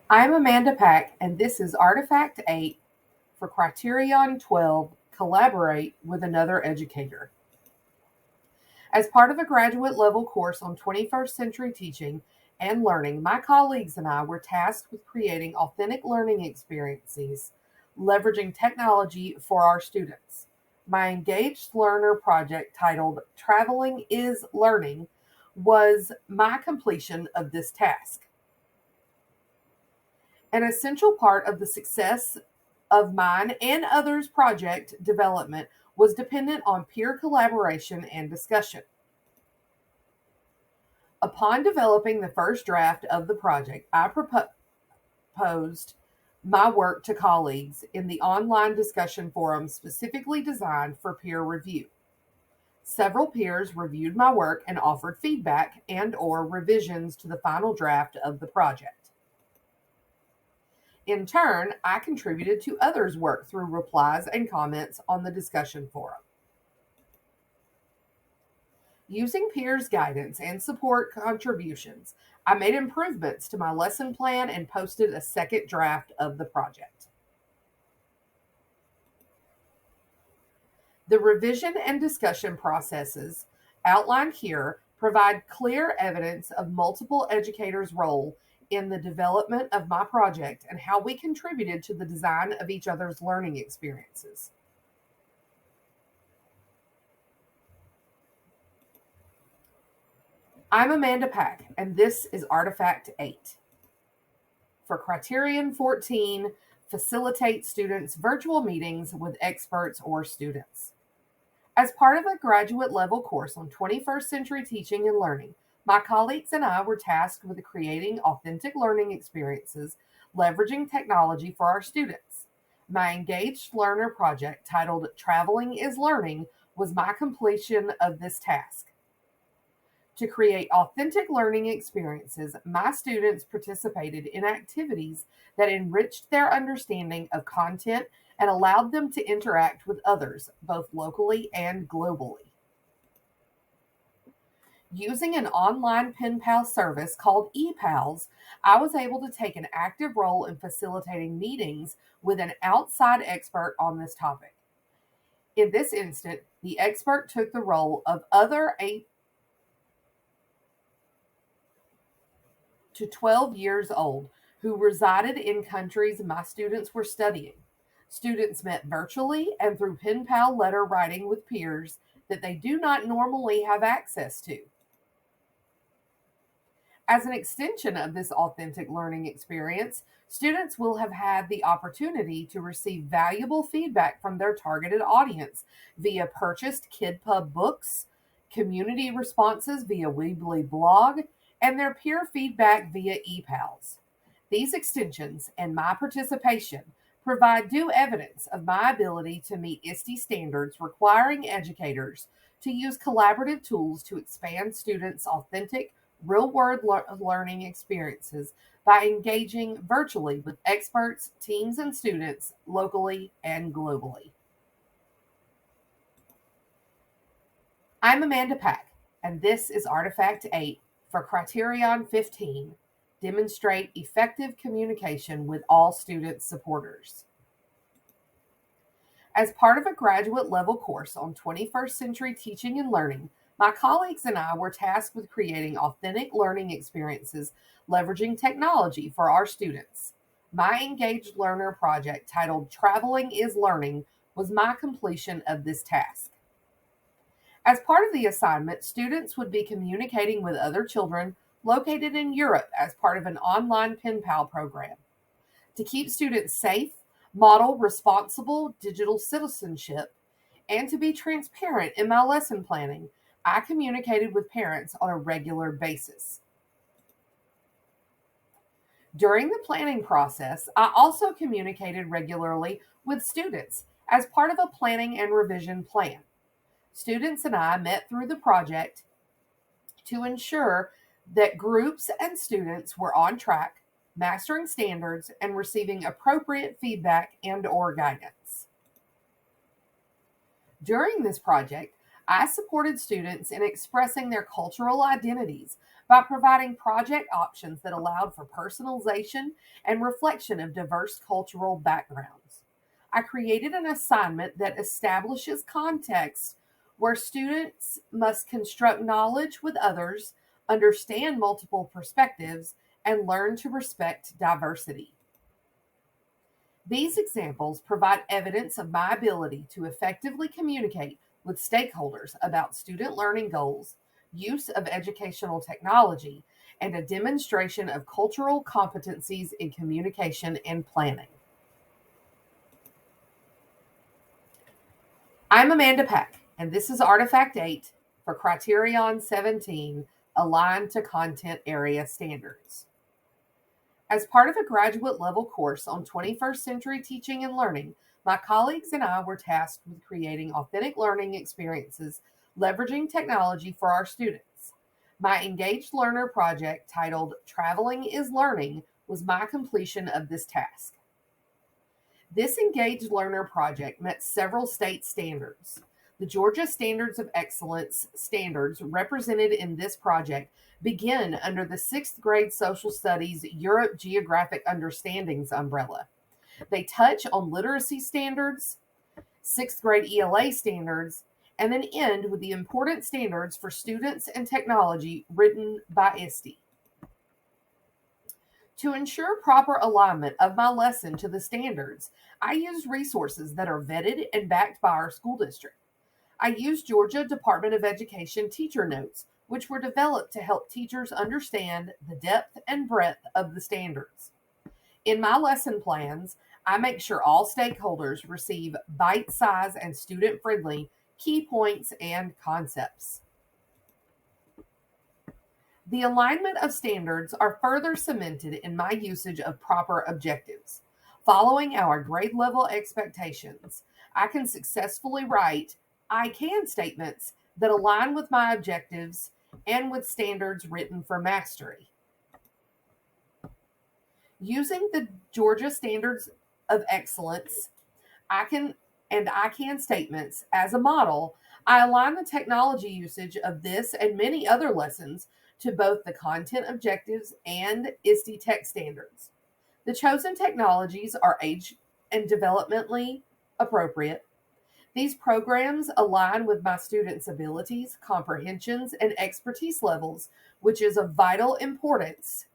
I'm Amanda Pack, and this is Artifact 8 for Criterion 12 Collaborate with Another Educator. As part of a graduate level course on 21st century teaching and learning, my colleagues and I were tasked with creating authentic learning experiences, leveraging technology for our students. My engaged learner project titled Traveling is Learning was my completion of this task. An essential part of the success of mine and others' project development was dependent on peer collaboration and discussion. Upon developing the first draft of the project, I proposed my work to colleagues in the online discussion forum specifically designed for peer review. Several peers reviewed my work and offered feedback and/or revisions to the final draft of the project. In turn, I contributed to others' work through replies and comments on the discussion forum. Using peers' guidance and support contributions, I made improvements to my lesson plan and posted a second draft of the project. The revision and discussion processes outlined here provide clear evidence of multiple educators' role in the development of my project and how we contributed to the design of each other's learning experiences. I'm Amanda Pack, and this is Artifact 8. For Criterion 14, facilitate students' virtual meetings with experts or students. As part of a graduate level course on 21st century teaching and learning, my colleagues and I were tasked with creating authentic learning experiences, leveraging technology for our students. My engaged learner project titled Traveling is Learning was my completion of this task. To create authentic learning experiences, my students participated in activities that enriched their understanding of content and allowed them to interact with others, both locally and globally. Using an online pen pal service called ePals, I was able to take an active role in facilitating meetings with an outside expert on this topic. In this instant, the expert took the role of other 8 to 12 years old who resided in countries my students were studying. Students met virtually and through pen pal letter writing with peers that they do not normally have access to. As an extension of this authentic learning experience, students will have had the opportunity to receive valuable feedback from their targeted audience via purchased KidPub books, community responses via Weebly blog, and their peer feedback via ePals. These extensions and my participation provide due evidence of my ability to meet ISTE standards requiring educators to use collaborative tools to expand students' authentic, real-world learning experiences by engaging virtually with experts, teams, and students locally and globally. I'm Amanda Pack, and this is Artifact 8 for Criterion 15, demonstrate effective communication with all student supporters. As part of a graduate level course on 21st century teaching and learning, my colleagues and I were tasked with creating authentic learning experiences leveraging technology for our students. My engaged learner project titled Traveling is Learning was my completion of this task. As part of the assignment, students would be communicating with other children located in Europe as part of an online pen pal program. To keep students safe, model responsible digital citizenship, and to be transparent in my lesson planning, I communicated with parents on a regular basis. During the planning process, I also communicated regularly with students as part of a planning and revision plan. Students and I met through the project to ensure that groups and students were on track, mastering standards, and receiving appropriate feedback and/or guidance. During this project, I supported students in expressing their cultural identities by providing project options that allowed for personalization and reflection of diverse cultural backgrounds. I created an assignment that establishes context where students must construct knowledge with others, understand multiple perspectives, and learn to respect diversity. These examples provide evidence of my ability to effectively communicate with stakeholders about student learning goals, use of educational technology, and a demonstration of cultural competencies in communication and planning. I'm Amanda Pack, and this is Artifact 8 for Criterion 17, Aligned to Content Area Standards. As part of a graduate level course on 21st century teaching and learning, my colleagues and I were tasked with creating authentic learning experiences leveraging technology for our students. My engaged learner project titled Traveling is Learning was my completion of this task. This engaged learner project met several state standards. The Georgia Standards of Excellence standards represented in this project begin under the 6th grade Social Studies Europe Geographic Understandings umbrella. They touch on literacy standards, 6th grade ELA standards, and then end with the important standards for students and technology written by ISTE. To ensure proper alignment of my lesson to the standards, I used resources that are vetted and backed by our school district. I used Georgia Department of Education teacher notes, which were developed to help teachers understand the depth and breadth of the standards. In my lesson plans, I make sure all stakeholders receive bite-sized and student-friendly key points and concepts. The alignment of standards are further cemented in my usage of proper objectives. Following our grade level expectations, I can successfully write I can statements that align with my objectives and with standards written for mastery. Using the Georgia Standards of Excellence, I can statements as a model, I align the technology usage of this and many other lessons to both the content objectives and ISTE tech standards. The chosen technologies are age and developmentally appropriate. These programs align with my students' abilities, comprehensions, and expertise levels, which is of vital importance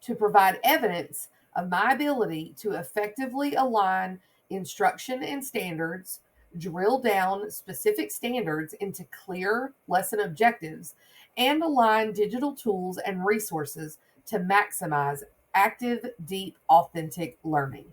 to provide evidence of my ability to effectively align instruction and standards, drill down specific standards into clear lesson objectives, and align digital tools and resources to maximize active, deep, authentic learning.